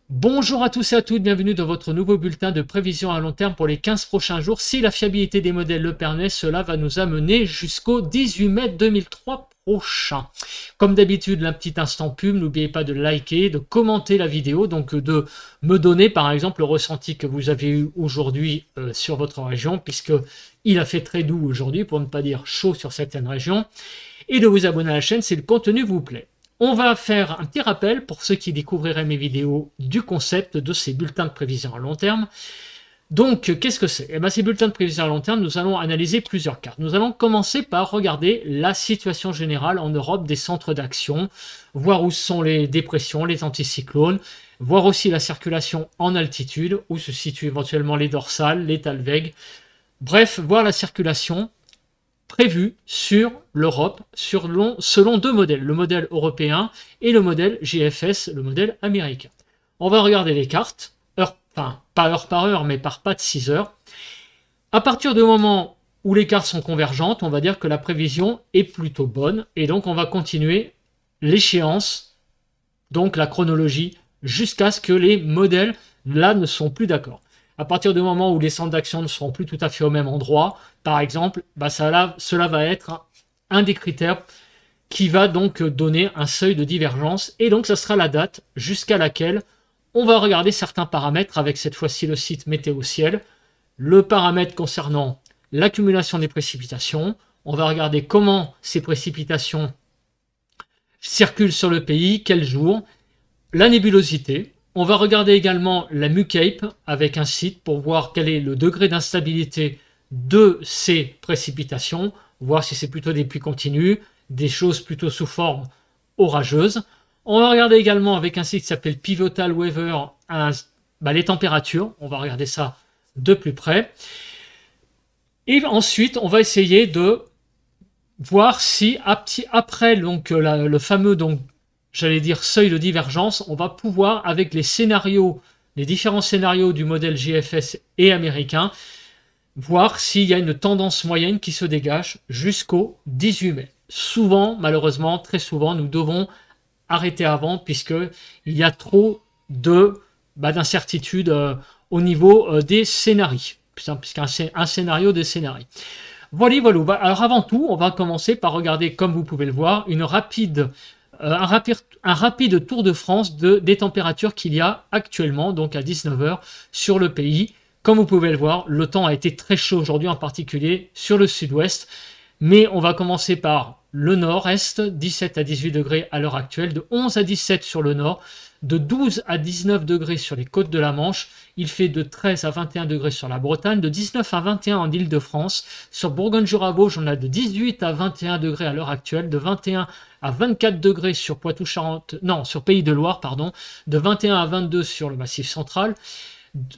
Bonjour à tous et à toutes, bienvenue dans votre nouveau bulletin de prévision à long terme pour les 15 prochains jours. Si la fiabilité des modèles le permet, cela va nous amener jusqu'au 18 mai 2003 prochain. Comme d'habitude, un petit instant pub, n'oubliez pas de liker, de commenter la vidéo, donc de me donner par exemple le ressenti que vous avez eu aujourd'hui sur votre région, puisque il a fait très doux aujourd'hui, pour ne pas dire chaud sur certaines régions, et de vous abonner à la chaîne si le contenu vous plaît. On va faire un petit rappel pour ceux qui découvriraient mes vidéos du concept de ces bulletins de prévision à long terme. Donc, qu'est-ce que c'est? Ces bulletins de prévision à long terme, nous allons analyser plusieurs cartes. Nous allons commencer par regarder la situation générale en Europe des centres d'action, voir où sont les dépressions, les anticyclones, voir aussi la circulation en altitude, où se situent éventuellement les dorsales, les talwegs. Bref, voir la circulation prévu sur l'Europe selon deux modèles, le modèle européen et le modèle GFS, le modèle américain. On va regarder les cartes, pas heure par heure, mais par pas de 6 heures. À partir du moment où les cartes sont convergentes, on va dire que la prévision est plutôt bonne, et donc on va continuer l'échéance, donc la chronologie, jusqu'à ce que les modèles, là, ne sont plus d'accord. À partir du moment où les centres d'action ne seront plus tout à fait au même endroit, par exemple, cela va être un des critères qui va donc donner un seuil de divergence. Et donc, ça sera la date jusqu'à laquelle on va regarder certains paramètres avec cette fois-ci le site Météo Ciel. Le paramètre concernant l'accumulation des précipitations. On va regarder comment ces précipitations circulent sur le pays, quel jour. La nébulosité. On va regarder également la MUCAPE avec un site pour voir quel est le degré d'instabilité de ces précipitations, voir si c'est plutôt des pluies continues, des choses plutôt sous forme orageuse. On va regarder également avec un site qui s'appelle Pivotal Weather les températures. On va regarder ça de plus près. Et ensuite, on va essayer de voir si après donc, le fameux j'allais dire seuil de divergence, on va pouvoir, avec les scénarios, les différents scénarios du modèle GFS et américain, voir s'il y a une tendance moyenne qui se dégage jusqu'au 18 mai. Souvent, malheureusement, très souvent, nous devons arrêter avant, puisqu'il y a trop d'incertitudes au niveau des scénarios, puisqu'un scénario des scénarios. Voilà. Alors avant tout, on va commencer par regarder, comme vous pouvez le voir, un rapide tour de France des températures qu'il y a actuellement, donc à 19 h sur le pays. Comme vous pouvez le voir, le temps a été très chaud aujourd'hui, en particulier sur le sud-ouest. Mais on va commencer par le nord-est, 17 à 18 degrés à l'heure actuelle, de 11 à 17 sur le nord, de 12 à 19 degrés sur les côtes de la Manche. Il fait de 13 à 21 degrés sur la Bretagne, de 19 à 21 en Île-de-France. Sur Bourgogne-Jura-Vosges, on a de 18 à 21 degrés à l'heure actuelle, de 21 à 24 degrés sur sur Pays de Loire, de 21 à 22 sur le Massif central.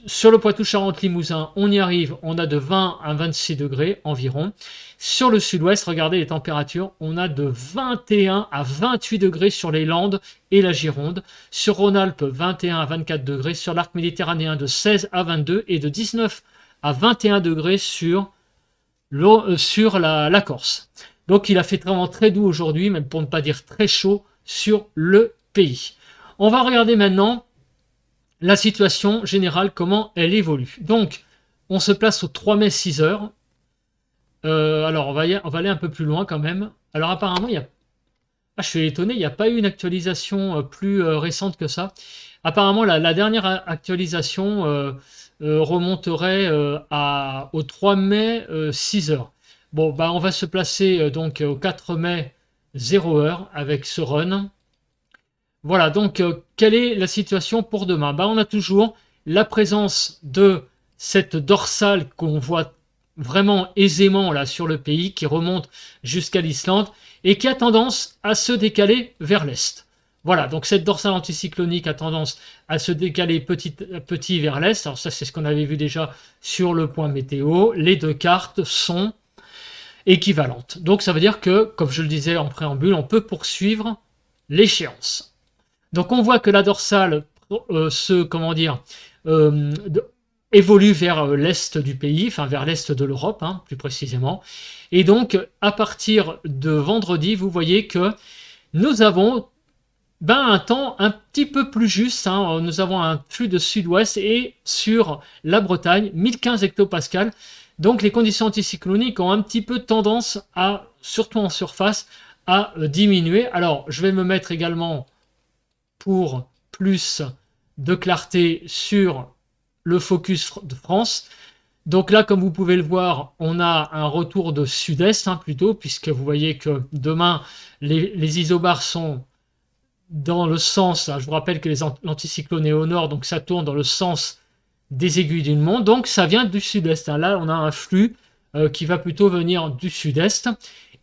Sur le Poitou-Charentes-Limousin, on y arrive, on a de 20 à 26 degrés environ. Sur le sud-ouest, regardez les températures, on a de 21 à 28 degrés sur les Landes et la Gironde. Sur Rhône-Alpes, 21 à 24 degrés. Sur l'arc méditerranéen, de 16 à 22 et de 19 à 21 degrés sur la Corse. Donc il a fait vraiment très doux aujourd'hui, même pour ne pas dire très chaud, sur le pays. On va regarder maintenant la situation générale, comment elle évolue. Donc, on se place au 3 mai 6 heures. Alors, on va aller un peu plus loin quand même. Alors, apparemment, je suis étonné, il n'y a pas eu une actualisation plus récente que ça. Apparemment, la dernière actualisation remonterait au 3 mai 6 heures. Bon, on va se placer donc au 4 mai 0 heure avec ce run. Voilà, donc quelle est la situation pour demain? On a toujours la présence de cette dorsale qu'on voit vraiment aisément là sur le pays, qui remonte jusqu'à l'Islande et qui a tendance à se décaler vers l'est. Voilà, donc cette dorsale anticyclonique a tendance à se décaler petit à petit vers l'est. Alors ça, c'est ce qu'on avait vu déjà sur le point météo. Les deux cartes sont équivalentes. Donc ça veut dire que, comme je le disais en préambule, on peut poursuivre l'échéance. Donc on voit que la dorsale évolue vers l'est du pays, enfin vers l'est de l'Europe, plus précisément. Et donc à partir de vendredi, vous voyez que nous avons ben, un temps un petit peu plus juste. Hein. Nous avons un flux de sud-ouest et sur la Bretagne, 1015 hectopascales. Donc les conditions anticycloniques ont un petit peu tendance à, surtout en surface, à diminuer. Alors je vais me mettre également pour plus de clarté sur le focus de France. Donc là, comme vous pouvez le voir, on a un retour de sud-est plutôt, puisque vous voyez que demain, les isobars sont dans le sens, je vous rappelle que l'anticyclone est au nord, donc ça tourne dans le sens des aiguilles d'une montre, donc ça vient du sud-est. Là, on a un flux qui va plutôt venir du sud-est.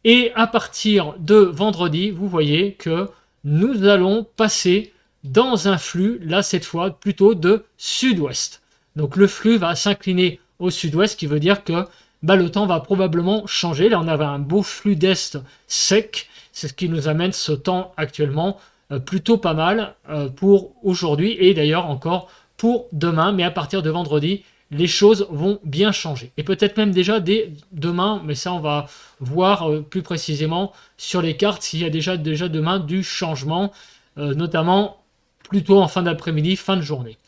Et à partir de vendredi, vous voyez que nous allons passer dans un flux, là cette fois, plutôt de sud-ouest. Donc le flux va s'incliner au sud-ouest, ce qui veut dire que le temps va probablement changer. Là, on avait un beau flux d'est sec, c'est ce qui nous amène ce temps actuellement plutôt pas mal pour aujourd'hui et d'ailleurs encore pour demain. Mais à partir de vendredi, les choses vont bien changer. Et peut-être même déjà dès demain, mais ça on va voir plus précisément sur les cartes s'il y a déjà demain du changement, notamment plutôt en fin d'après-midi, fin de journée.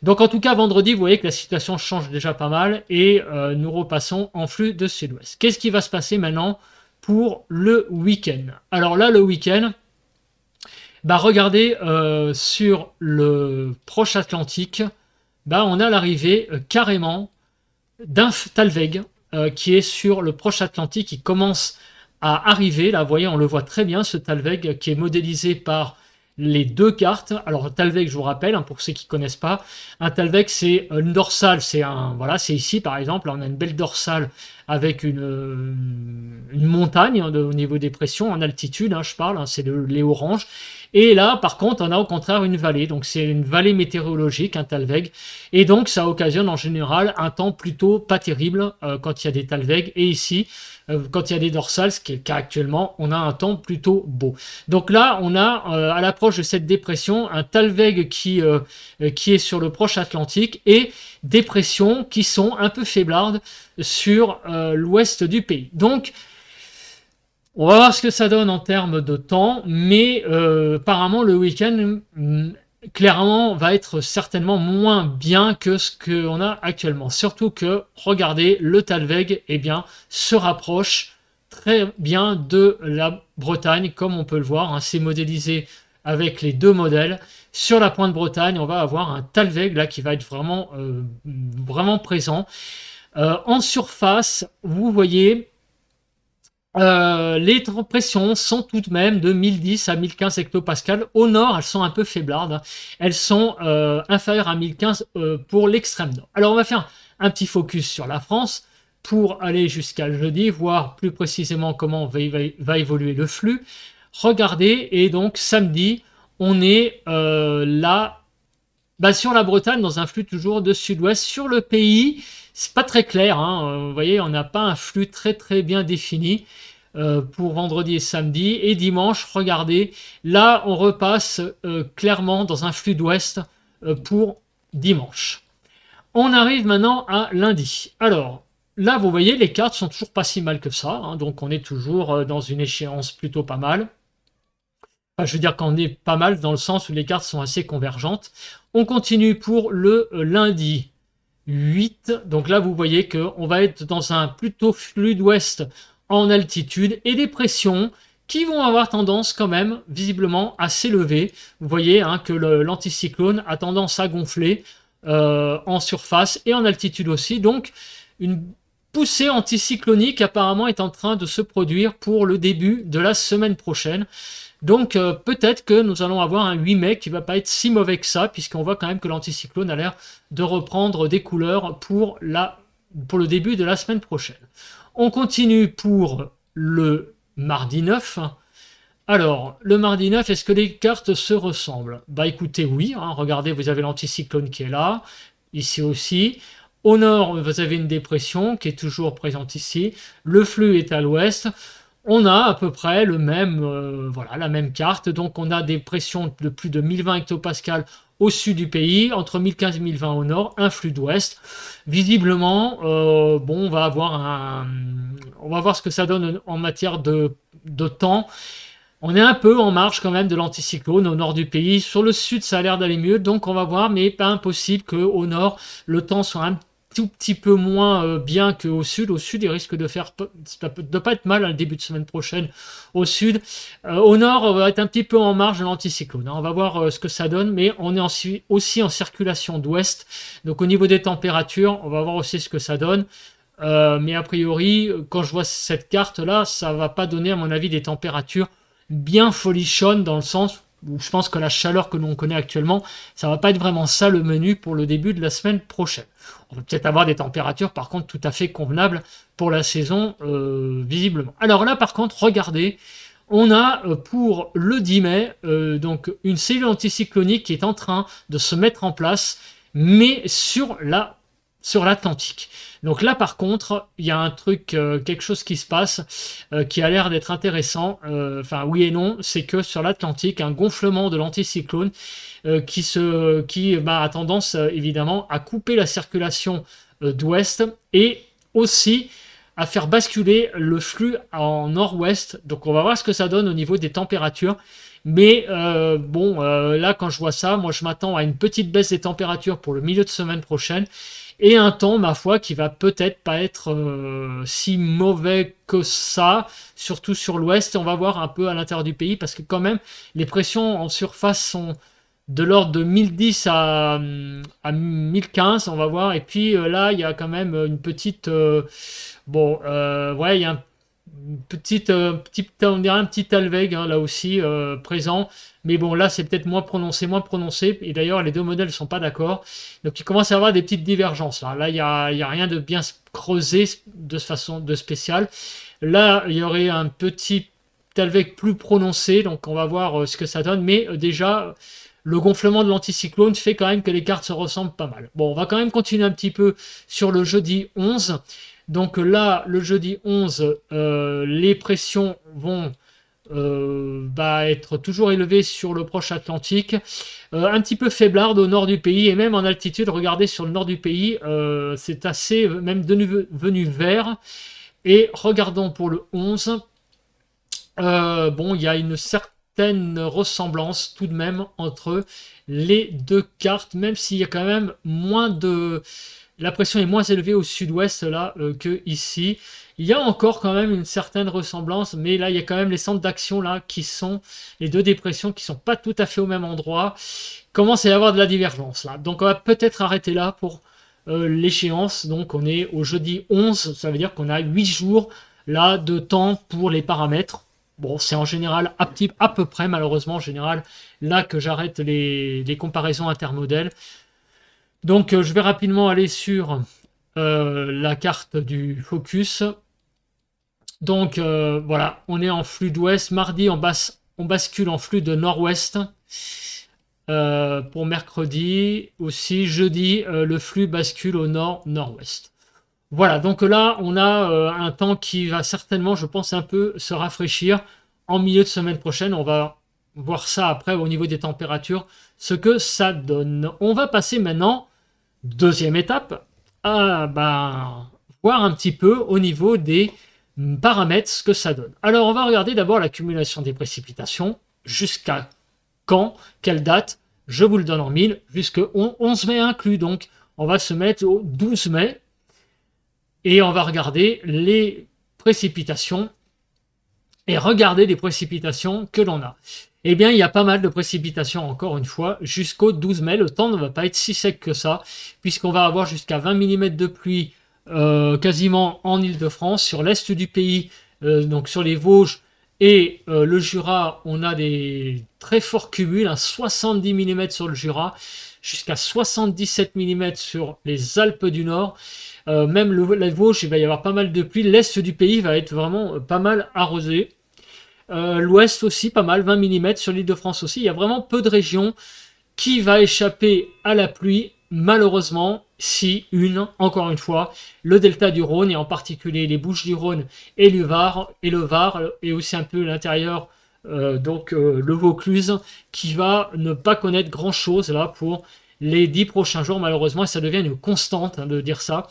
Donc en tout cas, vendredi, vous voyez que la situation change déjà pas mal et nous repassons en flux de sud-ouest. Qu'est-ce qui va se passer maintenant pour le week-end? Alors là, le week-end, regardez sur le proche Atlantique, on a l'arrivée carrément d'un Talweg qui est sur le proche Atlantique, qui commence à arriver. Là, vous voyez, on le voit très bien, ce Talweg qui est modélisé par les deux cartes. Alors Talweg, je vous rappelle, pour ceux qui ne connaissent pas, un Talweg c'est une dorsale, c'est ici par exemple, on a une belle dorsale avec une montagne au niveau des pressions en altitude, je parle, c'est les oranges. Et là, par contre, on a au contraire une vallée. Donc, c'est une vallée météorologique, un Talweg. Et donc, ça occasionne en général un temps plutôt pas terrible quand il y a des Talweg. Et ici, quand il y a des dorsales, ce qui est le cas actuellement, on a un temps plutôt beau. Donc là, on a à l'approche de cette dépression un Talweg qui est sur le proche Atlantique et des pressions qui sont un peu faiblardes sur l'ouest du pays. Donc, on va voir ce que ça donne en termes de temps, mais apparemment le week-end clairement va être certainement moins bien que ce qu'on a actuellement. Surtout que, regardez, le Talweg se rapproche très bien de la Bretagne, comme on peut le voir. C'est modélisé avec les deux modèles. Sur la pointe Bretagne, on va avoir un Talweg là qui va être vraiment, vraiment présent. En surface, vous voyez... les pressions sont tout de même de 1010 à 1015 hectopascales. Au nord, elles sont un peu faiblardes. Elles sont inférieures à 1015 pour l'extrême nord. Alors, on va faire un petit focus sur la France pour aller jusqu'à jeudi, voir plus précisément comment va évoluer le flux. Regardez, et donc samedi, on est là sur la Bretagne, dans un flux toujours de sud-ouest. Sur le pays, c'est pas très clair. Vous voyez, on n'a pas un flux très bien défini pour vendredi et samedi. Et dimanche, regardez, là, on repasse clairement dans un flux d'ouest pour dimanche. On arrive maintenant à lundi. Alors, là, vous voyez, les cartes sont toujours pas si mal que ça. Donc, on est toujours dans une échéance plutôt pas mal. Enfin, je veux dire qu'on est pas mal dans le sens où les cartes sont assez convergentes. On continue pour le lundi 8. Donc là, vous voyez qu'on va être dans un plutôt flux d'ouest en altitude et des pressions qui vont avoir tendance quand même visiblement à s'élever. Vous voyez que l'anticyclone a tendance à gonfler en surface et en altitude aussi. Donc, une poussée anticyclonique apparemment est en train de se produire pour le début de la semaine prochaine. Donc peut-être que nous allons avoir un 8 mai qui va pas être si mauvais que ça, puisqu'on voit quand même que l'anticyclone a l'air de reprendre des couleurs pour le début de la semaine prochaine. On continue pour le mardi 9. Alors, le mardi 9, est-ce que les cartes se ressemblent? Écoutez, oui. Regardez, vous avez l'anticyclone qui est là, ici aussi. Au nord, vous avez une dépression qui est toujours présente ici. Le flux est à l'ouest. On a à peu près la même carte. Donc, on a des pressions de plus de 1020 hectopascales au sud du pays, entre 1015 et 1020 au nord, un flux d'ouest. Visiblement, on va voir ce que ça donne en matière de temps. On est un peu en marge quand même de l'anticyclone au nord du pays. Sur le sud, ça a l'air d'aller mieux, donc on va voir, mais pas impossible qu'au nord, le temps soit un tout petit peu moins bien qu'au sud. Au sud, il risque de faire de pas être mal le début de semaine prochaine au sud. Au nord, on va être un petit peu en marge de l'anticyclone. On va voir ce que ça donne, mais on est aussi en circulation d'ouest. Donc au niveau des températures, on va voir aussi ce que ça donne. Mais a priori, quand je vois cette carte-là, ça va pas donner, à mon avis, des températures bien folichonnes dans le sens où je pense que la chaleur que l'on connaît actuellement, ça va pas être vraiment ça le menu pour le début de la semaine prochaine. On va peut-être avoir des températures par contre tout à fait convenables pour la saison visiblement. Alors là par contre, regardez, on a pour le 10 mai donc une cellule anticyclonique qui est en train de se mettre en place, mais sur l'Atlantique. Donc là, par contre, il y a un truc, quelque chose qui se passe qui a l'air d'être intéressant. Enfin, oui et non, c'est que sur l'Atlantique, un gonflement de l'anticyclone qui a tendance évidemment à couper la circulation d'ouest et aussi à faire basculer le flux en nord-ouest. Donc on va voir ce que ça donne au niveau des températures. Mais là, quand je vois ça, moi je m'attends à une petite baisse des températures pour le milieu de semaine prochaine. Et un temps, ma foi, qui va peut-être pas être si mauvais que ça, surtout sur l'ouest. Et on va voir un peu à l'intérieur du pays, parce que quand même, les pressions en surface sont de l'ordre de 1010 à 1015, on va voir. Et puis là, il y a quand même une petite... ouais, il y a une petite, on dirait un petit Alveg là aussi présent. Mais bon, là, c'est peut-être moins prononcé. Et d'ailleurs, les deux modèles ne sont pas d'accord. Donc, il commence à y avoir des petites divergences. Là, il n'y a rien de bien creusé de façon de spéciale. Là, il y aurait un petit Alveg plus prononcé. Donc, on va voir ce que ça donne. Mais déjà, le gonflement de l'anticyclone fait quand même que les cartes se ressemblent pas mal. Bon, on va quand même continuer un petit peu sur le jeudi 11. Donc là, le jeudi 11, les pressions vont être toujours élevées sur le proche Atlantique. Un petit peu faiblarde au nord du pays et même en altitude. Regardez sur le nord du pays, c'est assez même devenu vert. Et regardons pour le 11. Il y a une certaine ressemblance tout de même entre les deux cartes, même s'il y a quand même moins de... La pression est moins élevée au sud-ouest là que ici. Il y a encore quand même une certaine ressemblance, mais là il y a quand même les centres d'action là qui sont les deux dépressions qui sont pas tout à fait au même endroit. Il commence à y avoir de la divergence là. Donc on va peut-être arrêter là pour l'échéance. Donc on est au jeudi 11, ça veut dire qu'on a 8 jours là de temps pour les paramètres. Bon, c'est en général à peu près, malheureusement, en général, là que j'arrête les comparaisons intermodèles. Donc, je vais rapidement aller sur la carte du focus. Donc, voilà, on est en flux d'ouest. Mardi, on bascule en flux de nord-ouest. Pour mercredi aussi. Jeudi, le flux bascule au nord-nord-ouest. Voilà, donc là, on a un temps qui va certainement, je pense, un peu se rafraîchir en milieu de semaine prochaine. On va voir ça après au niveau des températures, ce que ça donne. On va passer maintenant, deuxième étape, à voir un petit peu au niveau des paramètres ce que ça donne. Alors, on va regarder d'abord l'accumulation des précipitations. Jusqu'à quand, quelle date? Je vous le donne en 1000, jusqu'au 11 mai inclus. Donc, on va se mettre au 12 mai. Et on va regarder les précipitations et regarder les précipitations que l'on a. Eh bien, il y a pas mal de précipitations, encore une fois, jusqu'au 12 mai. Le temps ne va pas être si sec que ça, puisqu'on va avoir jusqu'à 20 mm de pluie quasiment en Île-de-France. Sur l'est du pays, donc sur les Vosges et le Jura, on a des très forts cumuls, 70 mm sur le Jura, jusqu'à 77 mm sur les Alpes du Nord. Même la Vosges, il va y avoir pas mal de pluie. L'est du pays va être vraiment pas mal arrosé. L'ouest aussi, pas mal, 20 mm. Sur l'île de France aussi, il y a vraiment peu de régions qui va échapper à la pluie. Malheureusement, si encore une fois, le delta du Rhône, et en particulier les Bouches-du-Rhône et le Var, et aussi un peu l'intérieur, le Vaucluse, qui va ne pas connaître grand-chose là pour les 10 prochains jours, malheureusement, et ça devient une constante de dire ça.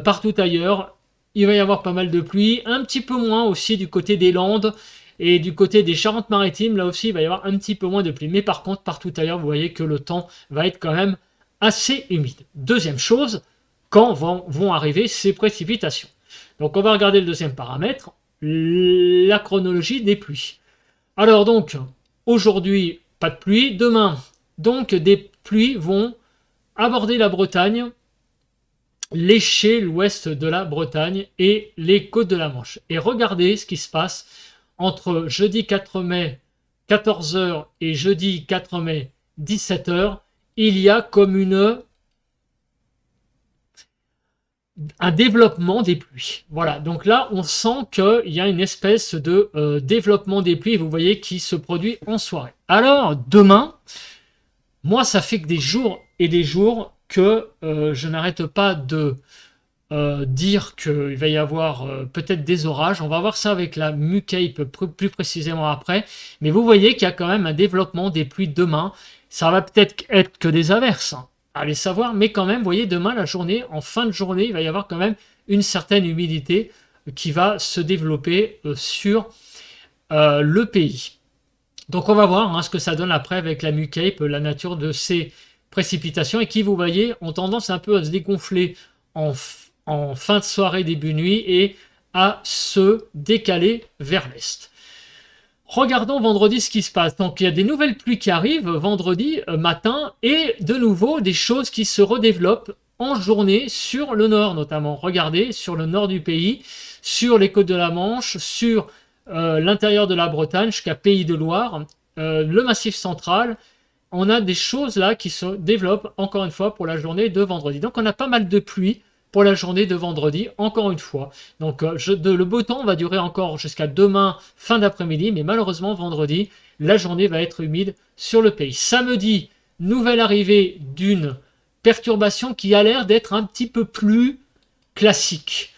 Partout ailleurs, il va y avoir pas mal de pluie, un petit peu moins aussi du côté des Landes Et du côté des Charentes-Maritimes, là aussi, il va y avoir un petit peu moins de pluie. Mais par contre, partout ailleurs, vous voyez que le temps va être quand même assez humide. Deuxième chose, quand vont arriver ces précipitations? Donc, on va regarder le deuxième paramètre, la chronologie des pluies. Alors donc, aujourd'hui, pas de pluie. Demain, donc, des pluies vont aborder la Bretagne, lécher l'ouest de la Bretagne et les côtes de la Manche. Et regardez ce qui se passe entre jeudi 4 mai 14 h et jeudi 4 mai 17 h. Il y a comme un développement des pluies. Voilà, donc là, on sent qu'il y a une espèce de développement des pluies, vous voyez, qui se produit en soirée. Alors, demain, moi, ça fait que des jours et des jours que je n'arrête pas de dire qu'il va y avoir peut-être des orages. On va voir ça avec la MUCAPE plus précisément après. Mais vous voyez qu'il y a quand même un développement des pluies demain. Ça va peut-être être que des averses, hein, allez savoir. Mais quand même, vous voyez, demain, la journée, en fin de journée, il va y avoir quand même une certaine humidité qui va se développer sur le pays. Donc on va voir hein, ce que ça donne après avec la MUCAPE, la nature de ces précipitations et qui, vous voyez, ont tendance un peu à se dégonfler en fin de soirée, début nuit et à se décaler vers l'est. Regardons vendredi ce qui se passe. Donc il y a des nouvelles pluies qui arrivent vendredi matin et de nouveau des choses qui se redéveloppent en journée sur le nord notamment. Regardez, sur le nord du pays, sur les côtes de la Manche, sur l'intérieur de la Bretagne jusqu'à Pays de Loire, le Massif central. On a des choses là qui se développent encore une fois pour la journée de vendredi. Donc on a pas mal de pluie pour la journée de vendredi, encore une fois. Donc le beau temps va durer encore jusqu'à demain, fin d'après-midi, mais malheureusement vendredi, la journée va être humide sur le pays. Samedi, nouvelle arrivée d'une perturbation qui a l'air d'être un petit peu plus classique,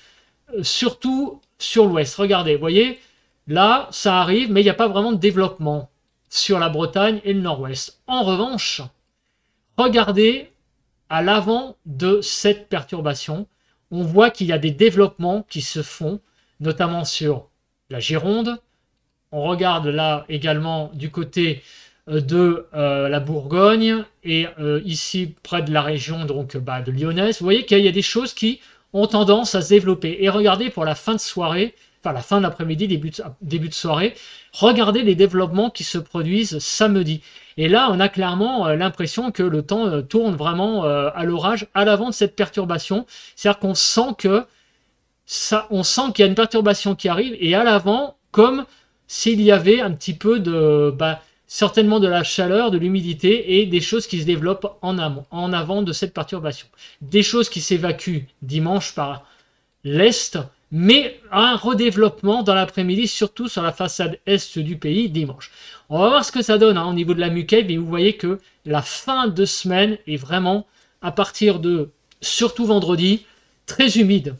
surtout sur l'ouest. Regardez, vous voyez, là ça arrive, mais il n'y a pas vraiment de développement sur la Bretagne et le nord-ouest. En revanche, regardez à l'avant de cette perturbation, on voit qu'il y a des développements qui se font, notamment sur la Gironde. On regarde là également du côté de la Bourgogne et ici près de la région donc, de Lyonnaise. Vous voyez qu'il y a des choses qui ont tendance à se développer. Et regardez pour la fin de soirée, enfin la fin de l'après-midi, début de soirée, regardez les développements qui se produisent samedi. Et là, on a clairement l'impression que le temps tourne vraiment à l'orage à l'avant de cette perturbation. C'est-à-dire qu'on sent qu'il y a une perturbation qui arrive et à l'avant, comme s'il y avait un petit peu de, certainement de la chaleur, de l'humidité et des choses qui se développent en amont, en avant de cette perturbation. Des choses qui s'évacuent dimanche par l'est, mais un redéveloppement dans l'après-midi, surtout sur la façade est du pays dimanche. On va voir ce que ça donne au niveau de la MUCAPE, et vous voyez que la fin de semaine est vraiment, à partir de, surtout vendredi, très humide.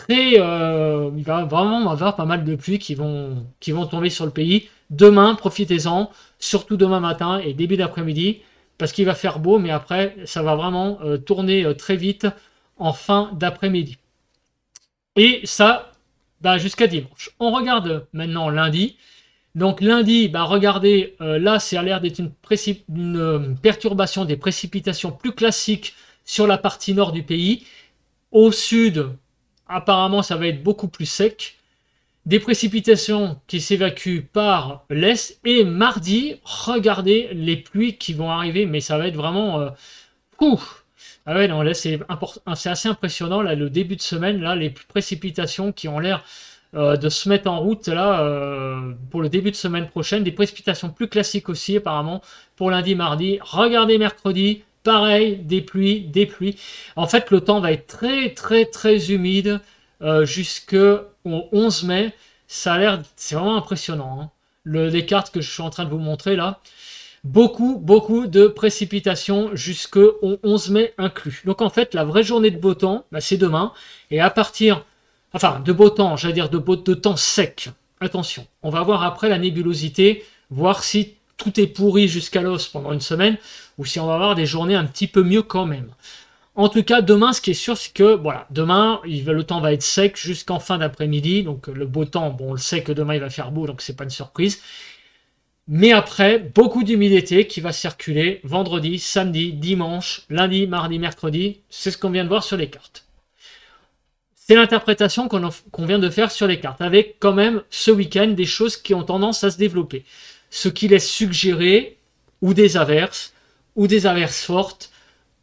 Il va vraiment avoir pas mal de pluies qui vont tomber sur le pays. Demain, profitez-en, surtout demain matin et début d'après-midi, parce qu'il va faire beau, mais après, ça va vraiment tourner très vite en fin d'après-midi. Et ça, jusqu'à dimanche. On regarde maintenant lundi. Donc lundi, regardez, là, c'est à l'air d'être une perturbation des précipitations plus classiques sur la partie nord du pays. Au sud, apparemment, ça va être beaucoup plus sec. Des précipitations qui s'évacuent par l'est. Et mardi, regardez les pluies qui vont arriver, mais ça va être vraiment... Ah ouais, non, là, c'est assez impressionnant, là, le début de semaine, là, les précipitations qui ont l'air de se mettre en route, là, pour le début de semaine prochaine. Des précipitations plus classiques aussi, apparemment, pour lundi, mardi. Regardez mercredi, pareil, des pluies. En fait, le temps va être très, très, très humide jusqu'au 11 mai. Ça a l'air, c'est vraiment impressionnant, hein. Les cartes que je suis en train de vous montrer, là. Beaucoup de précipitations jusqu'au 11 mai inclus. Donc en fait, la vraie journée de beau temps, c'est demain. Et à partir, de beau temps, j'allais dire de temps sec. Attention, on va voir après la nébulosité, voir si tout est pourri jusqu'à l'os pendant une semaine, ou si on va avoir des journées un petit peu mieux quand même. En tout cas, demain, ce qui est sûr, c'est que voilà, demain, le temps va être sec jusqu'en fin d'après-midi. Donc le beau temps, bon, on le sait que demain il va faire beau, donc c'est pas une surprise. Mais après, beaucoup d'humidité qui va circuler vendredi, samedi, dimanche, lundi, mardi, mercredi. C'est ce qu'on vient de voir sur les cartes. C'est l'interprétation qu'on vient de faire sur les cartes, avec quand même ce week-end des choses qui ont tendance à se développer. Ce qui laisse suggérer ou des averses fortes,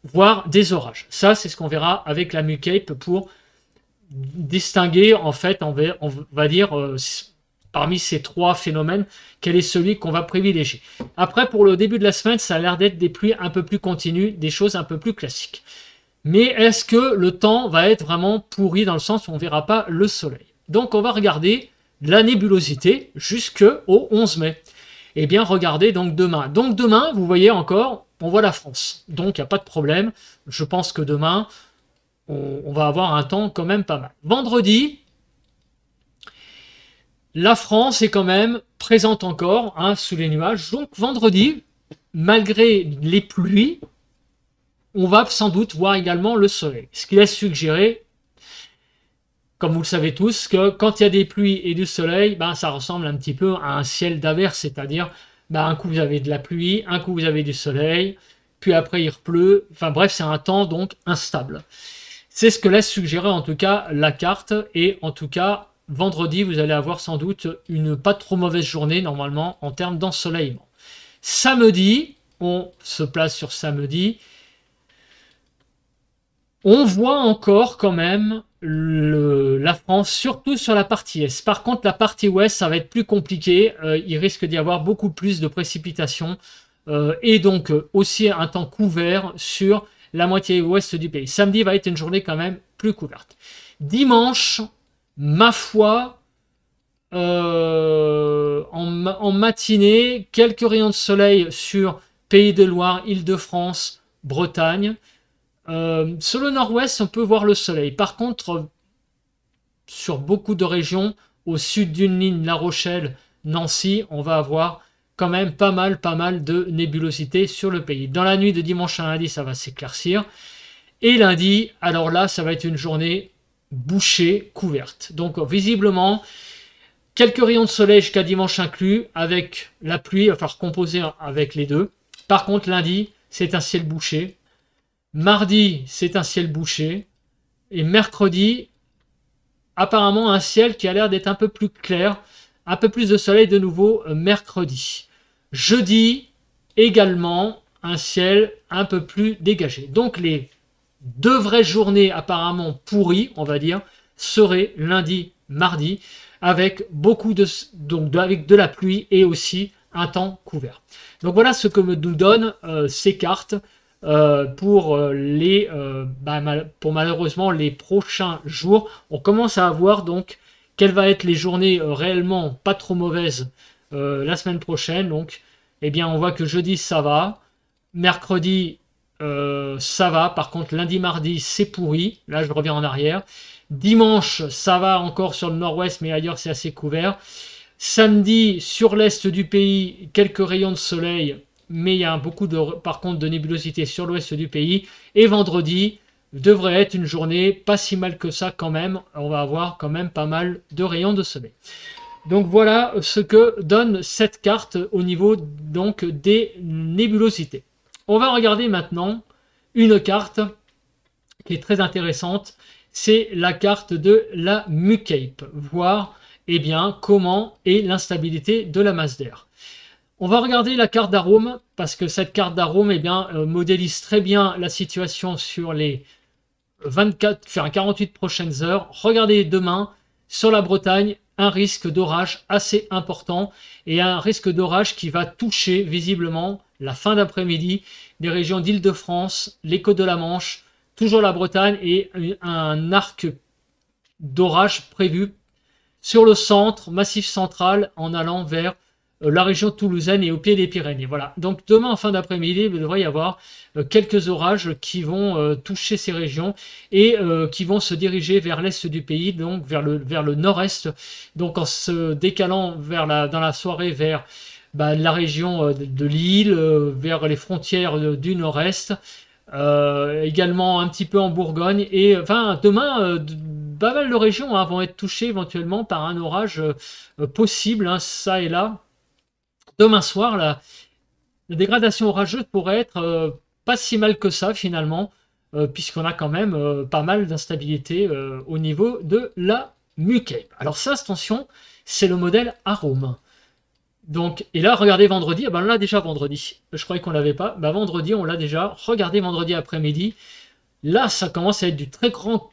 voire des orages. Ça, c'est ce qu'on verra avec la MuCape pour distinguer, en fait, on va dire, parmi ces trois phénomènes, quel est celui qu'on va privilégier. Après, pour le début de la semaine, ça a l'air d'être des pluies un peu plus continues, des choses un peu plus classiques. Mais est-ce que le temps va être vraiment pourri dans le sens où on ne verra pas le soleil? Donc, on va regarder la nébulosité jusqu'au 11 mai. Eh bien, regardez donc demain. Donc demain, vous voyez encore, on voit la France. Donc, il n'y a pas de problème. Je pense que demain, on va avoir un temps quand même pas mal. Vendredi, la France est quand même présente encore sous les nuages. Donc vendredi, malgré les pluies, on va sans doute voir également le soleil. Ce qui laisse suggérer, comme vous le savez tous, que quand il y a des pluies et du soleil, ça ressemble un petit peu à un ciel d'averse, c'est-à-dire un coup vous avez de la pluie, un coup vous avez du soleil, puis après il repleut. Enfin bref, c'est un temps donc instable. C'est ce que laisse suggérer en tout cas la carte, et en tout cas vendredi vous allez avoir sans doute une pas trop mauvaise journée normalement en termes d'ensoleillement. Samedi, on se place sur samedi. On voit encore quand même la France, surtout sur la partie est. Par contre, la partie ouest, ça va être plus compliqué. Il risque d'y avoir beaucoup plus de précipitations et donc aussi un temps couvert sur la moitié ouest du pays. Samedi va être une journée quand même plus couverte. Dimanche, ma foi, en matinée, quelques rayons de soleil sur Pays de Loire, Île-de-France, Bretagne. Sur le nord-ouest, on peut voir le soleil. Par contre, sur beaucoup de régions, au sud d'une ligne, La Rochelle, Nancy, on va avoir quand même pas mal de nébulosité sur le pays. Dans la nuit de dimanche à lundi, ça va s'éclaircir. Et lundi, alors là, ça va être une journée bouchée, couverte. Donc visiblement, quelques rayons de soleil jusqu'à dimanche inclus, avec la pluie, il va falloir composer avec les deux. Par contre, lundi, c'est un ciel bouché. Mardi, c'est un ciel bouché. Et mercredi, apparemment un ciel qui a l'air d'être un peu plus clair. Un peu plus de soleil de nouveau mercredi. Jeudi, également, un ciel un peu plus dégagé. Donc les deux vraies journées apparemment pourries, on va dire, seraient lundi, mardi, avec avec de la pluie et aussi un temps couvert. Donc voilà ce que nous donnent ces cartes. Pour malheureusement les prochains jours. On commence à avoir donc quelles vont être les journées réellement pas trop mauvaises la semaine prochaine. Donc eh bien on voit que jeudi ça va, mercredi ça va, par contre lundi mardi c'est pourri, là je reviens en arrière. Dimanche ça va encore sur le nord-ouest, mais ailleurs c'est assez couvert. Samedi sur l'est du pays quelques rayons de soleil, mais il y a par contre de nébulosité sur l'ouest du pays. Et vendredi devrait être une journée pas si mal que ça quand même. On va avoir quand même pas mal de rayons de soleil. Donc voilà ce que donne cette carte au niveau donc des nébulosités. On va regarder maintenant une carte qui est très intéressante. C'est la carte de la MuCape. Voir comment est l'instabilité de la masse d'air. On va regarder la carte d'arôme, parce que cette carte d'arôme modélise très bien la situation sur les 48 prochaines heures. Regardez demain, sur la Bretagne, un risque d'orage assez important, et un risque d'orage qui va toucher visiblement la fin d'après-midi des régions d'Île-de-France, les côtes de la Manche, toujours la Bretagne, et un arc d'orage prévu sur le centre, massif central, en allant vers la région toulousaine et au pied des Pyrénées. Voilà. Donc demain en fin d'après-midi, il devrait y avoir quelques orages qui vont toucher ces régions et qui vont se diriger vers l'est du pays, donc vers le nord-est. Donc en se décalant dans la soirée vers la région de l'île, vers les frontières du nord-est, également un petit peu en Bourgogne. Et enfin, demain, pas mal de régions vont être touchées éventuellement par un orage possible, hein, ça et là. Demain soir, la dégradation orageuse pourrait être pas si mal que ça finalement, puisqu'on a quand même pas mal d'instabilité au niveau de la MuCape. Alors ça, attention, c'est le modèle Arome. Donc, et là, regardez vendredi, on l'a déjà vendredi. Je croyais qu'on l'avait pas. Vendredi, on l'a déjà. Regardez vendredi après-midi. Là, ça commence à être du très gros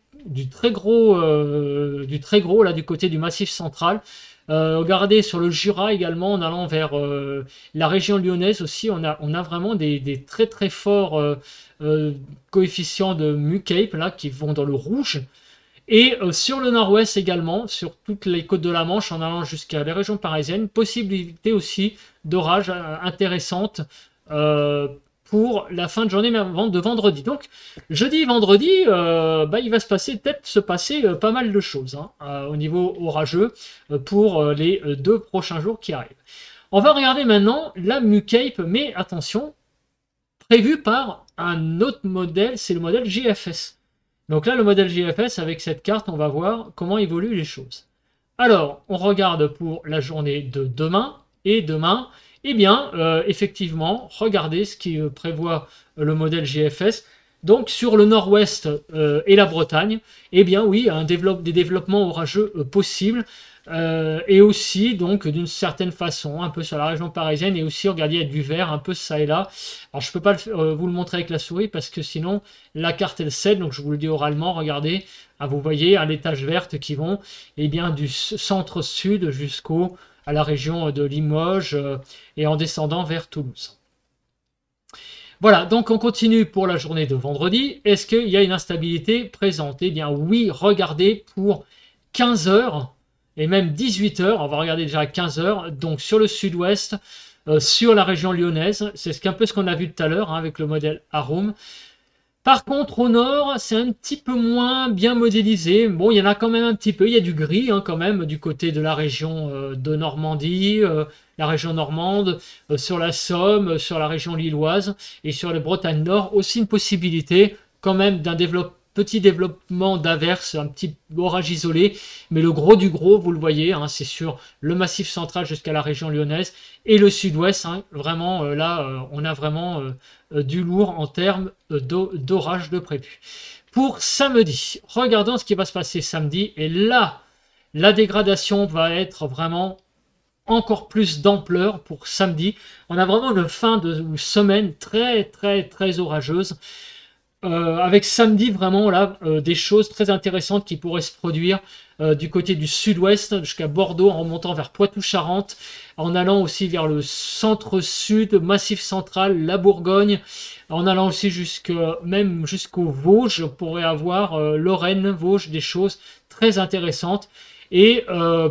là du côté du Massif central. Regardez sur le Jura également, en allant vers la région lyonnaise aussi, on a vraiment des très très forts coefficients de MuCape là qui vont dans le rouge. Et sur le nord-ouest également, sur toutes les côtes de la Manche, en allant jusqu'à les régions parisiennes, possibilité aussi d'orages intéressantes pour la fin de journée de vendredi. Donc, jeudi et vendredi, il va peut-être se passer pas mal de choses au niveau orageux pour les 2 prochains jours qui arrivent. On va regarder maintenant la MuCape, mais attention, prévu par un autre modèle, c'est le modèle JFS. Donc là, le modèle JFS, avec cette carte, on va voir comment évoluent les choses. Alors, on regarde pour la journée de demain. Et demain, eh bien, effectivement, regardez ce qui prévoit le modèle JFS. Donc, sur le nord-ouest et la Bretagne, eh bien oui, des développements orageux possibles. Et aussi, donc, d'une certaine façon, un peu sur la région parisienne, et aussi, regardez, il y a du vert un peu ça et là. Alors, je ne peux pas vous le montrer avec la souris, parce que sinon, la carte, elle cède, donc je vous le dis oralement, regardez, vous voyez, les taches vertes qui vont, eh bien, du centre-sud à la région de Limoges, et en descendant vers Toulouse. Voilà, donc on continue pour la journée de vendredi. Est-ce qu'il y a une instabilité présente? Eh bien, oui, regardez, pour 15 heures, et même 18 heures, on va regarder déjà à 15 heures, donc sur le sud-ouest, sur la région lyonnaise, c'est un peu ce qu'on a vu tout à l'heure avec le modèle Arome. Par contre, au nord, c'est un petit peu moins bien modélisé. Bon, il y en a quand même un petit peu, il y a du gris quand même du côté de la région de Normandie, la région normande, sur la Somme, sur la région lilloise et sur les Bretagnes Nord, aussi une possibilité quand même d'un petit développement d'averses, un petit orage isolé, mais le gros du gros, vous le voyez, c'est sur le massif central jusqu'à la région lyonnaise et le sud-ouest. Vraiment, là, on a vraiment du lourd en termes d'orage de prévu. Pour samedi, regardons ce qui va se passer samedi, et là, la dégradation va être vraiment encore plus d'ampleur pour samedi. On a vraiment une fin de semaine très très très orageuse. Avec samedi vraiment là des choses très intéressantes qui pourraient se produire du côté du sud-ouest jusqu'à Bordeaux, en remontant vers Poitou-Charentes, en allant aussi vers le centre-sud, Massif central, la Bourgogne, en allant aussi même jusqu'au Vosges. On pourrait avoir Lorraine, Vosges, des choses très intéressantes, et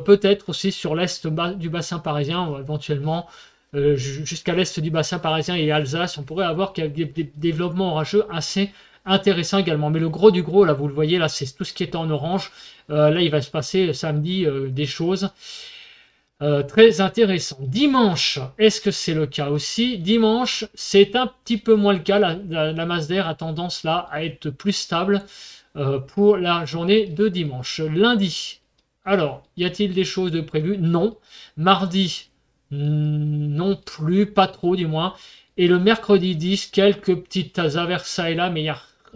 peut-être aussi sur l'est du bassin parisien, éventuellement jusqu'à l'est du bassin parisien et Alsace, on pourrait avoir des développements orageux assez intéressants également. Mais le gros du gros, là, vous le voyez, là, c'est tout ce qui est en orange. Là, il va se passer samedi des choses très intéressantes. Dimanche, est-ce que c'est le cas aussi? Dimanche, c'est un petit peu moins le cas. La masse d'air a tendance là à être plus stable pour la journée de dimanche. Lundi, alors, y a-t-il des choses de prévues? Non. Mardi, non plus, pas trop du moins. Et le mercredi 10, quelques petites averses ça et là, mais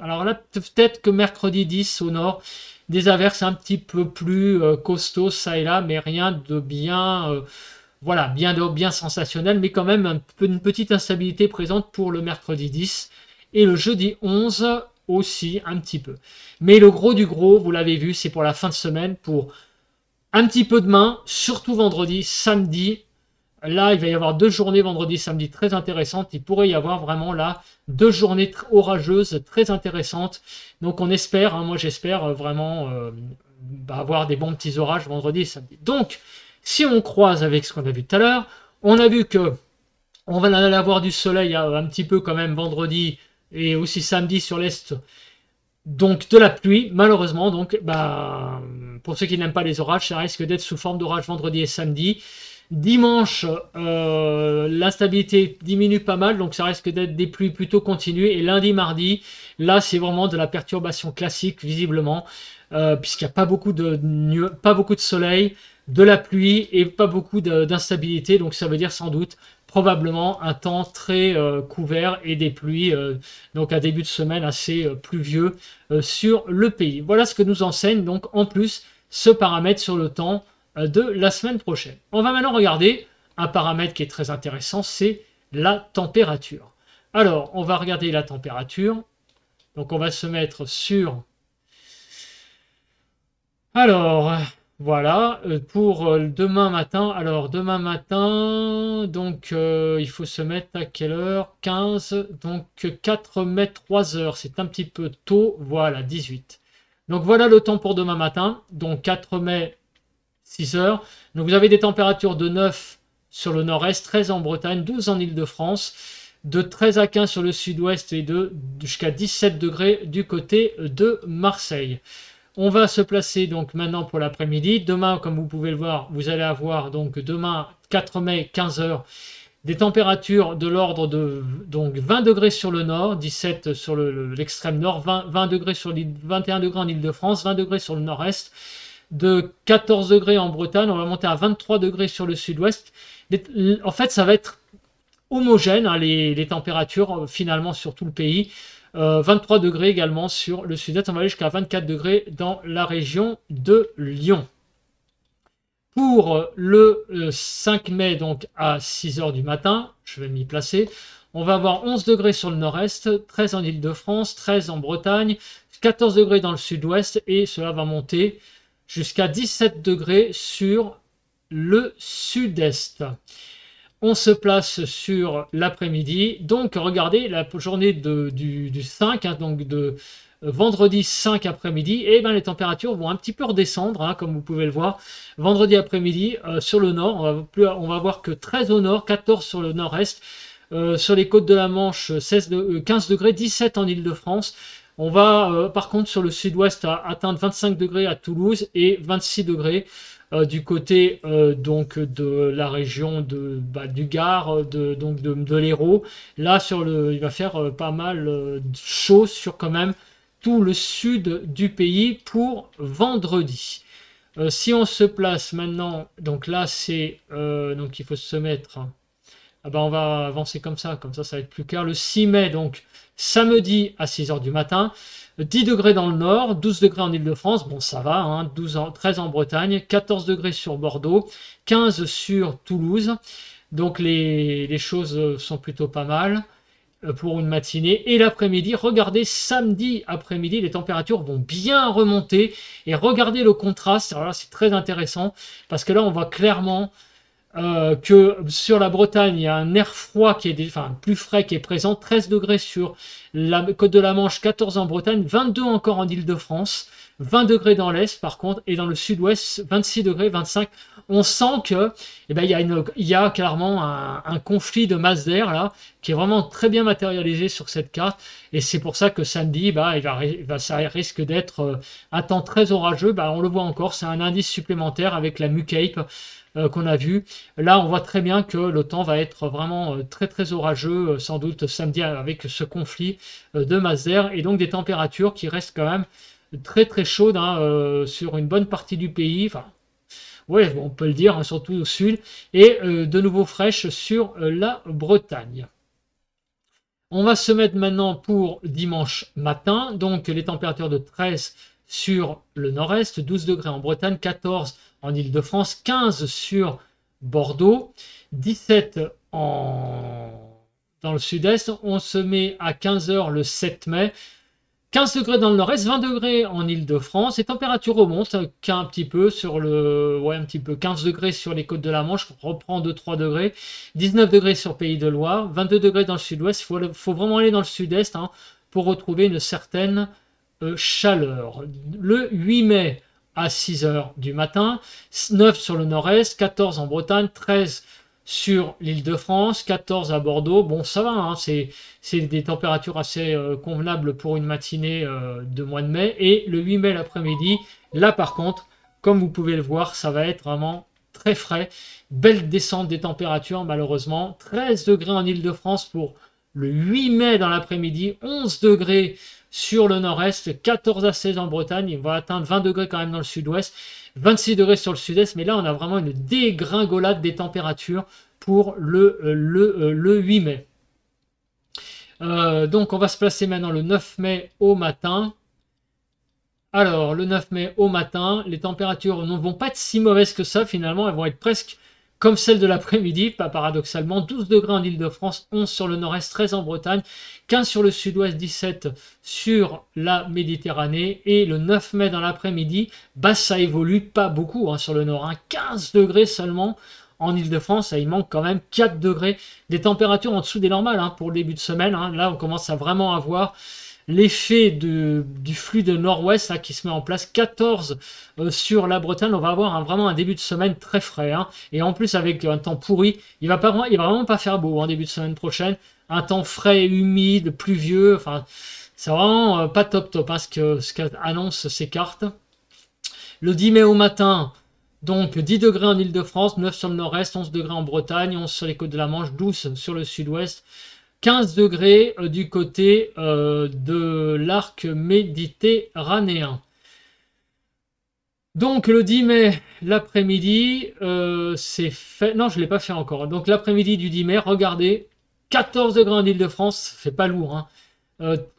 alors là, peut-être que mercredi 10 au nord, des averses un petit peu plus costauds ça et là, mais rien de bien, voilà, bien sensationnel, mais quand même une petite instabilité présente pour le mercredi 10. Et le jeudi 11 aussi, un petit peu. Mais le gros du gros, vous l'avez vu, c'est pour la fin de semaine, pour un petit peu demain, surtout vendredi, samedi. Là, il va y avoir 2 journées vendredi, samedi très intéressantes. Il pourrait y avoir vraiment là 2 journées orageuses très intéressantes. Donc on espère, moi j'espère vraiment avoir des bons petits orages vendredi et samedi. Donc, si on croise avec ce qu'on a vu tout à l'heure, on a vu que on va aller avoir du soleil un petit peu quand même vendredi et aussi samedi sur l'est. Donc de la pluie, malheureusement. Donc, pour ceux qui n'aiment pas les orages, ça risque d'être sous forme d'orage vendredi et samedi. Dimanche, l'instabilité diminue pas mal, donc ça risque d'être des pluies plutôt continues. Et lundi, mardi, là, c'est vraiment de la perturbation classique, visiblement, puisqu'il n'y a pas beaucoup pas beaucoup de soleil, de la pluie et pas beaucoup d'instabilité. Donc ça veut dire sans doute probablement un temps très couvert et des pluies, donc un début de semaine assez pluvieux sur le pays. Voilà ce que nous enseigne donc en plus ce paramètre sur le temps de la semaine prochaine. On va maintenant regarder un paramètre qui est très intéressant, c'est la température. Alors, on va regarder la température. Donc, on va se mettre sur... Alors, voilà, pour demain matin. Alors, demain matin, donc, il faut se mettre à quelle heure? 15, donc 4 mai, 3 heures. C'est un petit peu tôt, voilà, 18. Donc, voilà le temps pour demain matin. Donc, 4 mai, 6 heures. Donc vous avez des températures de 9 sur le nord-est, 13 en Bretagne, 12 en Île-de-France, de 13 à 15 sur le sud-ouest et jusqu'à 17 degrés du côté de Marseille. On va se placer donc maintenant pour l'après-midi. Demain, comme vous pouvez le voir, vous allez avoir donc demain 4 mai 15 heures des températures de l'ordre de donc 20 degrés sur le nord, 17 sur l'extrême nord, 20 degrés sur 21 degrés en Île-de-France, 20 degrés sur le nord-est. De 14 degrés en Bretagne, on va monter à 23 degrés sur le sud-ouest. En fait, ça va être homogène, hein, les températures finalement sur tout le pays. 23 degrés également sur le sud-est, on va aller jusqu'à 24 degrés dans la région de Lyon. Pour le 5 mai, donc à 6 h du matin, je vais m'y placer, on va avoir 11 degrés sur le nord-est, 13 en Île-de-France, 13 en Bretagne, 14 degrés dans le sud-ouest et cela va monter jusqu'à 17 degrés sur le sud-est. On se place sur l'après-midi. Donc, regardez, la journée du 5, hein, donc de vendredi 5 après-midi, et ben les températures vont un petit peu redescendre, hein, comme vous pouvez le voir. Vendredi après-midi, sur le nord, on va voir que 13 au nord, 14 sur le nord-est. Sur les côtes de la Manche, 15 degrés, 17 en Île-de-France. On va par contre sur le sud-ouest atteindre 25 degrés à Toulouse et 26 degrés du côté donc de la région du Gard, de l'Hérault. Là il va faire pas mal chaud sur quand même tout le sud du pays pour vendredi. Si on se place maintenant, donc là c'est donc il faut se mettre. Ah ben on va avancer comme ça va être plus clair. Le 6 mai, donc samedi à 6 h du matin, 10 degrés dans le nord, 12 degrés en Île-de-France, bon ça va, hein, 13 en Bretagne, 14 degrés sur Bordeaux, 15 sur Toulouse, donc les choses sont plutôt pas mal pour une matinée. Et l'après-midi, regardez, samedi après-midi, les températures vont bien remonter, et regardez le contraste, alors là c'est très intéressant, parce que là on voit clairement que sur la Bretagne, il y a un air froid plus frais qui est présent, 13 degrés sur la côte de la Manche, 14 en Bretagne, 22 encore en Île-de-France, 20 degrés dans l'Est par contre, et dans le Sud-Ouest, 26 degrés, 25. On sent que il y a clairement un conflit de masse d'air là, qui est vraiment très bien matérialisé sur cette carte, et c'est pour ça que samedi, ça risque d'être un temps très orageux. On le voit encore, c'est un indice supplémentaire avec la Mucape qu'on a vu. Là, on voit très bien que le temps va être vraiment très très orageux, sans doute samedi, avec ce conflit de masse d'air, et donc des températures qui restent quand même très très chaudes hein, sur une bonne partie du pays. Enfin, ouais, on peut le dire, hein, surtout au sud, et de nouveau fraîches sur la Bretagne. On va se mettre maintenant pour dimanche matin, donc les températures de 13 sur le nord-est, 12 degrés en Bretagne, 14 en Île-de-France, 15 sur Bordeaux, 17 dans le sud-est. On se met à 15 h le 7 mai, 15 degrés dans le nord-est, 20 degrés en Île-de-France. Les températures remontent un petit peu sur un petit peu 15 degrés sur les côtes de la Manche, reprend 2-3 degrés, 19 degrés sur Pays de Loire, 22 degrés dans le sud-ouest. Il faut vraiment aller dans le sud-est hein, pour retrouver une certaine chaleur. Le 8 mai à 6 h du matin, 9 sur le nord-est, 14 en Bretagne, 13 sur l'Île-de-France, 14 à Bordeaux. Bon, ça va, hein, c'est des températures assez convenables pour une matinée de mois de mai. Et le 8 mai l'après-midi, là par contre, comme vous pouvez le voir, ça va être vraiment très frais. Belle descente des températures malheureusement. 13 degrés en Île-de-France pour le 8 mai dans l'après-midi. 11 degrés sur le nord-est. 14 à 16 en Bretagne. On va atteindre 20 degrés quand même dans le sud-ouest. 26 degrés sur le sud-est. Mais là, on a vraiment une dégringolade des températures pour le 8 mai. Donc, on va se placer maintenant le 9 mai au matin. Alors, le 9 mai au matin, les températures ne vont pas être si mauvaises que ça, finalement. Elles vont être presque comme celles de l'après-midi, pas paradoxalement. 12 degrés en Île-de-France, 11 sur le nord-est, 13 en Bretagne, 15 sur le sud-ouest, 17 sur la Méditerranée. Et le 9 mai dans l'après-midi, bah, ça évolue pas beaucoup hein, sur le nord. 15 degrés seulement en Île-de-France, il manque quand même 4 degrés. Des températures en dessous des normales hein, pour le début de semaine. Là, on commence à vraiment avoir l'effet du flux de nord-ouest qui se met en place. 14 sur la Bretagne, on va avoir vraiment un début de semaine très frais. Et en plus, avec un temps pourri, il va vraiment pas faire beau en début de semaine prochaine. Un temps frais, humide, pluvieux. Enfin, c'est vraiment pas top ce qu'annoncent ces cartes. Le 10 mai au matin, donc 10 degrés en Île-de-France, 9 sur le nord-est, 11 degrés en Bretagne, 11 sur les côtes de la Manche, 12 sur le sud-ouest. 15 degrés du côté de l'arc méditerranéen. Donc le 10 mai, l'après-midi, c'est fait... Non, je ne l'ai pas fait encore. Donc l'après-midi du 10 mai, regardez, 14 degrés en Île-de-France, ça fait pas lourd.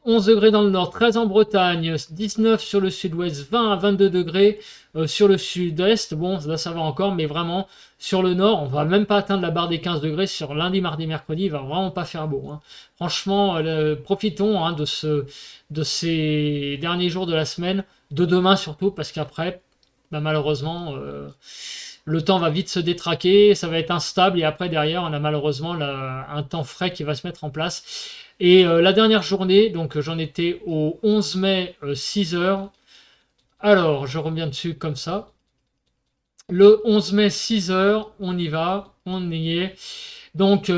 11 degrés dans le nord, 13 en Bretagne, 19 sur le sud-ouest, 20 à 22 degrés sur le sud-est. Bon, là ça va encore, mais vraiment sur le nord, on va même pas atteindre la barre des 15 degrés. Sur lundi, mardi, mercredi, il va vraiment pas faire beau. Franchement, profitons de ces derniers jours de la semaine, de demain surtout, parce qu'après, bah, malheureusement, le temps va vite se détraquer, ça va être instable, et après derrière, on a malheureusement un temps frais qui va se mettre en place. Et la dernière journée, donc j'en étais au 11 mai, 6 heures. Alors, je reviens dessus comme ça. Le 11 mai, 6 heures, on y va, on y est. Donc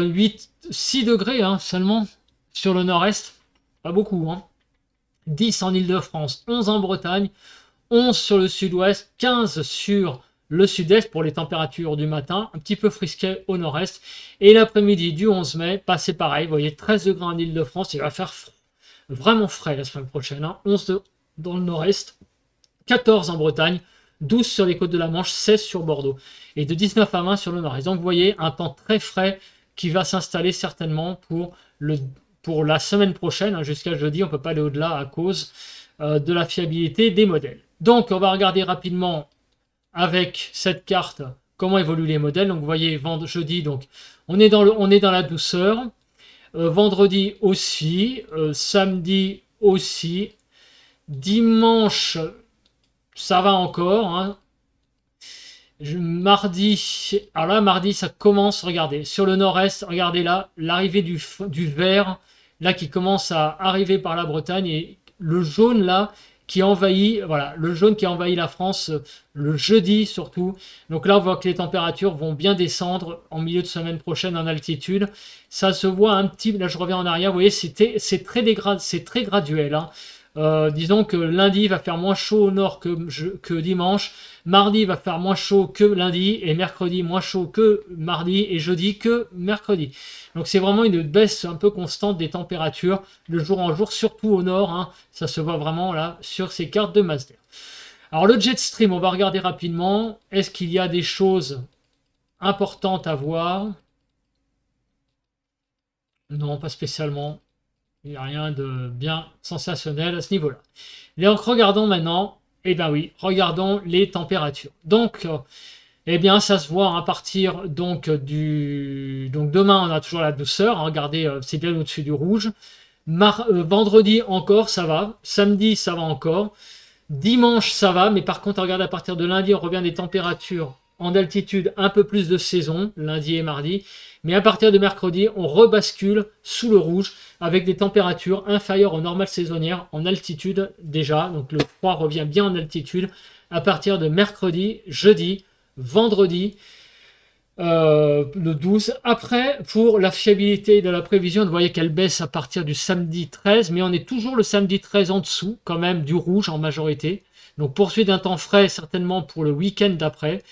6 degrés seulement sur le nord-est, pas beaucoup. 10 en Île-de-France, 11 en Bretagne, 11 sur le sud-ouest, 15 sur le sud-est pour les températures du matin, un petit peu frisquet au nord-est. Et l'après-midi du 11 mai, c'est pareil, vous voyez 13 degrés en Île-de-France, il va faire vraiment frais la semaine prochaine. 11 dans le nord-est, 14 en Bretagne, 12 sur les côtes de la Manche, 16 sur Bordeaux. Et de 19 à 20 sur le nord-est. Donc vous voyez un temps très frais qui va s'installer certainement pour la semaine prochaine, jusqu'à jeudi. On ne peut pas aller au-delà à cause de la fiabilité des modèles. Donc on va regarder rapidement avec cette carte comment évoluent les modèles. Donc vous voyez jeudi, donc on est dans la douceur. Vendredi aussi, samedi aussi, dimanche ça va encore. Mardi, alors là mardi ça commence, regardez, sur le nord-est, regardez là, l'arrivée du vert, là qui commence à arriver par la Bretagne, et le jaune là, qui envahit, voilà, le jaune qui envahit la France le jeudi surtout. Donc là, on voit que les températures vont bien descendre en milieu de semaine prochaine en altitude. Ça se voit un petit, là je reviens en arrière, vous voyez, c'est très graduel. Disons que lundi va faire moins chaud au nord que dimanche, mardi va faire moins chaud que lundi, et mercredi moins chaud que mardi, et jeudi que mercredi. Donc c'est vraiment une baisse un peu constante des températures de jour en jour, surtout au nord. Ça se voit vraiment là sur ces cartes de Masdar. Alors le jet stream, on va regarder rapidement. Est-ce qu'il y a des choses importantes à voir? Non, pas spécialement. Il n'y a rien de bien sensationnel à ce niveau-là. Donc regardons maintenant, regardons les températures. Donc, ça se voit à partir donc demain on a toujours la douceur. Regardez, c'est bien au-dessus du rouge. Vendredi encore ça va, samedi ça va encore, dimanche ça va, mais par contre regardez à partir de lundi on revient des températures en altitude un peu plus de saison, lundi et mardi. Mais à partir de mercredi, on rebascule sous le rouge avec des températures inférieures aux normales saisonnières en altitude déjà. Donc le froid revient bien en altitude à partir de mercredi, jeudi, vendredi, le 12. Après, pour la fiabilité de la prévision, vous voyez qu'elle baisse à partir du samedi 13, mais on est toujours le samedi 13 en dessous quand même du rouge en majorité. Donc poursuite d'un temps frais certainement pour le week-end d'après.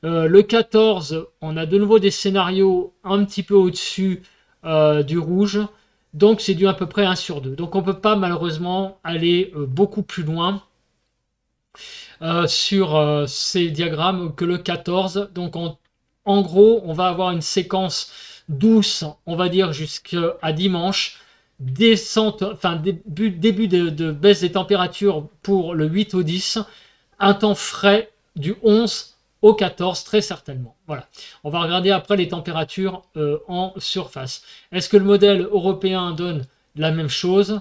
Le 14, on a de nouveau des scénarios un petit peu au-dessus du rouge. Donc c'est du à peu près 1 sur 2. Donc on ne peut pas malheureusement aller beaucoup plus loin sur ces diagrammes que le 14. Donc en gros, on va avoir une séquence douce, on va dire jusqu'à dimanche. Descente, enfin début de baisse des températures pour le 8 au 10. Un temps frais du 11 au 14 très certainement. Voilà. On va regarder après les températures en surface. Est-ce que le modèle européen donne la même chose?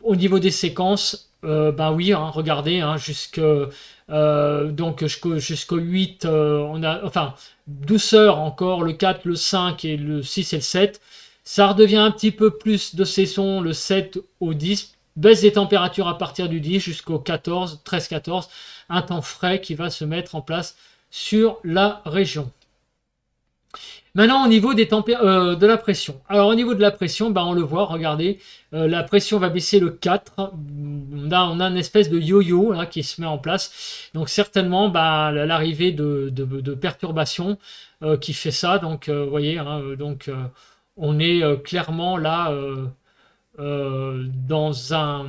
Au niveau des séquences, ben oui, hein, regardez, hein, donc jusqu'au 8, on a, enfin, douceur encore, le 4, le 5 et le 6 et le 7. Ça redevient un petit peu plus de saison, le 7 au 10. Baisse des températures à partir du 10 jusqu'au 14, 13-14. Un temps frais qui va se mettre en place sur la région. Maintenant, au niveau de la pression. Alors, au niveau de la pression, ben, on le voit, regardez, la pression va baisser le 4. On a une espèce de yo-yo là, qui se met en place. Donc, certainement, ben, l'arrivée de perturbations qui fait ça. Donc, vous voyez, hein, on est clairement là dans un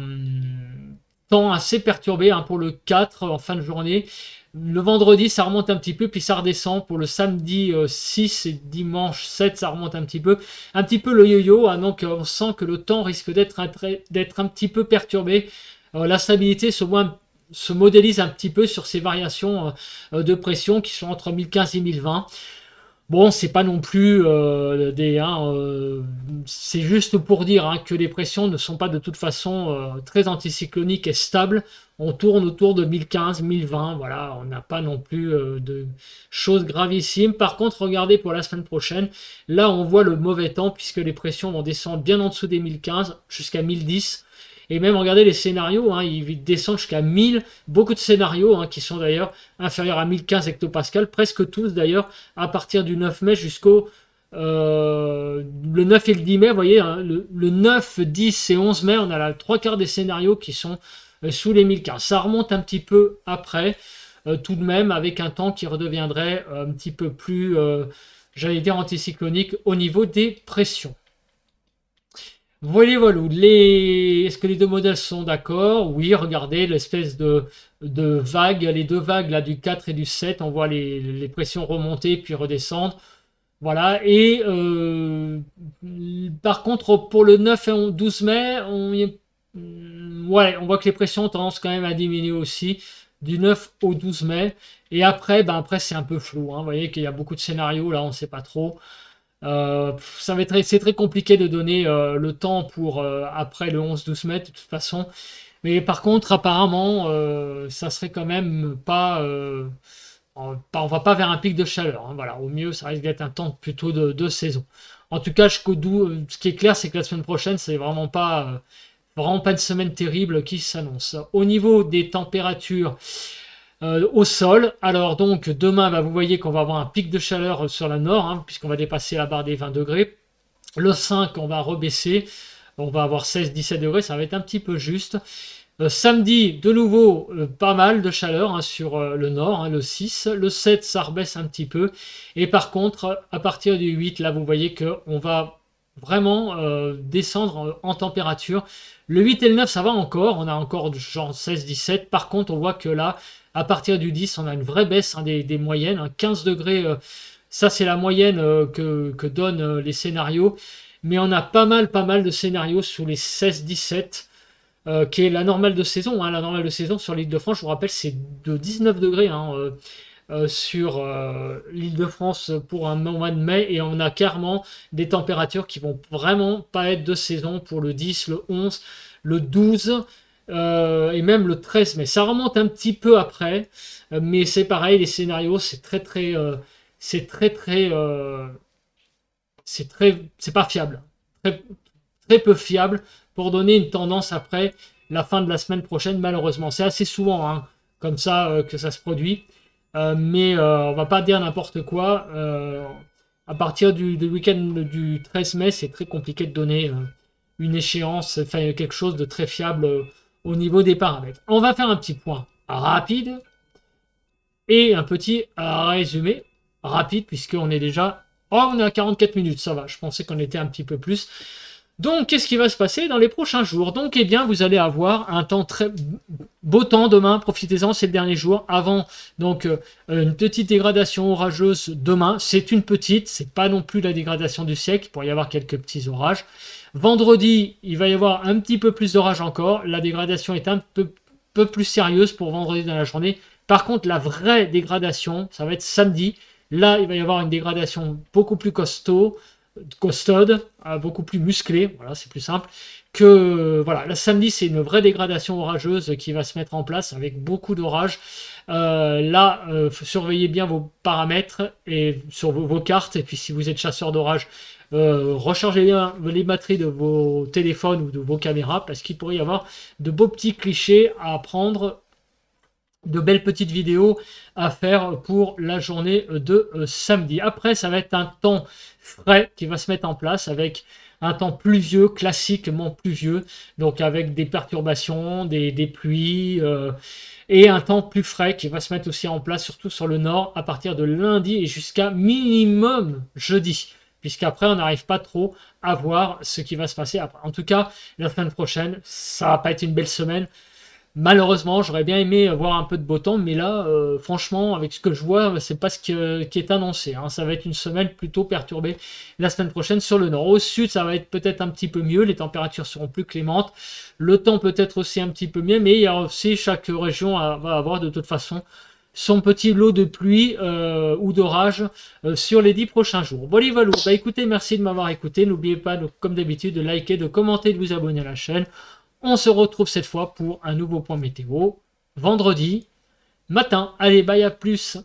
temps assez perturbé hein, pour le 4 en fin de journée. Le vendredi, ça remonte un petit peu, puis ça redescend. Pour le samedi 6 et dimanche 7, ça remonte un petit peu. Un petit peu le yo-yo, hein, donc on sent que le temps risque d'être un petit peu perturbé. La stabilité se modélise un petit peu sur ces variations de pression qui sont entre 1015 et 1020. Bon, c'est pas non plus c'est juste pour dire hein, que les pressions ne sont pas de toute façon très anticycloniques et stables. On tourne autour de 1015, 1020, voilà, on n'a pas non plus de choses gravissimes. Par contre, regardez pour la semaine prochaine, là on voit le mauvais temps puisque les pressions vont descendre bien en dessous des 1015 jusqu'à 1010. Et même, regardez les scénarios, hein, ils descendent jusqu'à 1000. Beaucoup de scénarios hein, qui sont d'ailleurs inférieurs à 1015 hectopascales, presque tous d'ailleurs, à partir du 9 mai jusqu'au le 9 et le 10 mai. Vous voyez, hein, le 9, 10 et 11 mai, on a la 3/4 des scénarios qui sont sous les 1015. Ça remonte un petit peu après, tout de même, avec un temps qui redeviendrait un petit peu plus, j'allais dire, anticyclonique au niveau des pressions. Voilà, est-ce que les deux modèles sont d'accord? Oui, regardez l'espèce de vague, les deux vagues là du 4 et du 7, on voit les pressions remonter puis redescendre. Voilà, et par contre pour le 9 et 12 mai, on voit que les pressions ont tendance quand même à diminuer aussi, du 9 au 12 mai. Et après, après c'est un peu flou, hein. Vous voyez qu'il y a beaucoup de scénarios, là on ne sait pas trop. C'est très compliqué de donner le temps pour après le 11-12 mai de toute façon. Mais par contre, apparemment, ça serait quand même pas... on va pas vers un pic de chaleur. Hein, voilà. Au mieux, ça risque d'être un temps plutôt de saison. En tout cas, ce qui est clair, c'est que la semaine prochaine, c'est vraiment pas une semaine terrible qui s'annonce. Au niveau des températures... au sol, alors donc demain vous voyez qu'on va avoir un pic de chaleur sur la nord hein, puisqu'on va dépasser la barre des 20 degrés. Le 5 on va rebaisser, on va avoir 16-17 degrés, ça va être un petit peu juste. Samedi de nouveau pas mal de chaleur hein, sur le nord, hein, le 6, le 7 ça rebaisse un petit peu et par contre à partir du 8 là vous voyez que on va vraiment descendre en température. Le 8 et le 9 ça va encore, on a encore genre 16-17, par contre on voit que là à partir du 10, on a une vraie baisse hein, des moyennes. Hein, 15 degrés, ça c'est la moyenne que donnent les scénarios. Mais on a pas mal de scénarios sous les 16-17, qui est la normale de saison. Hein. La normale de saison sur l'Île-de-France, je vous rappelle, c'est de 19 degrés hein, sur l'Île-de-France pour un mois de mai. Et on a clairement des températures qui vont vraiment pas être de saison pour le 10, le 11, le 12... et même le 13 mai. Ça remonte un petit peu après, mais c'est pareil, les scénarios, c'est pas fiable. Très peu fiable pour donner une tendance après la fin de la semaine prochaine, malheureusement. C'est assez souvent hein, comme ça que ça se produit, mais on va pas dire n'importe quoi. À partir du week-end du 13 mai, c'est très compliqué de donner une échéance, enfin quelque chose de très fiable au niveau des paramètres. On va faire un petit point rapide Et un petit résumé rapide, puisqu'on est déjà... Oh, on est à 44 minutes, ça va. Je pensais qu'on était un petit peu plus. Donc, qu'est-ce qui va se passer dans les prochains jours? Donc, eh bien, vous allez avoir un temps très beau temps demain. Profitez-en, c'est le dernier jour. Avant, donc, une petite dégradation orageuse demain. C'est une petite, c'est pas non plus la dégradation du siècle. Il pourrait y avoir quelques petits orages. Vendredi, il va y avoir un petit peu plus d'orage encore. La dégradation est un peu plus sérieuse pour vendredi dans la journée. Par contre, la vraie dégradation, ça va être samedi. Là, il va y avoir une dégradation beaucoup plus costaude, beaucoup plus musclée, voilà, c'est plus simple, que voilà, le samedi, c'est une vraie dégradation orageuse qui va se mettre en place avec beaucoup d'orages. Là, surveillez bien vos paramètres et sur vos cartes, et puis si vous êtes chasseur d'orage, rechargez bien les batteries de vos téléphones ou de vos caméras, parce qu'il pourrait y avoir de beaux petits clichés à prendre, de belles petites vidéos à faire pour la journée de samedi. Après, ça va être un temps frais qui va se mettre en place avec un temps pluvieux, classiquement pluvieux, donc avec des perturbations, des pluies, et un temps plus frais qui va se mettre aussi en place, surtout sur le nord, à partir de lundi et jusqu'à minimum jeudi, puisqu'après, on n'arrive pas trop à voir ce qui va se passer après. En tout cas, la semaine prochaine, ça va pas être une belle semaine. Malheureusement, j'aurais bien aimé voir un peu de beau temps, mais là, franchement, avec ce que je vois, c'est pas ce qui est annoncé, hein. Ça va être une semaine plutôt perturbée la semaine prochaine sur le nord. Au sud, ça va être peut-être un petit peu mieux, les températures seront plus clémentes, le temps peut-être aussi un petit peu mieux, mais il y a aussi chaque région va avoir de toute façon son petit lot de pluie ou d'orage sur les 10 prochains jours. Voilà, voilà. Bah écoutez, merci de m'avoir écouté. N'oubliez pas, comme d'habitude, de liker, de commenter, de vous abonner à la chaîne. On se retrouve cette fois pour un nouveau point météo, vendredi matin. Allez, bye, à plus!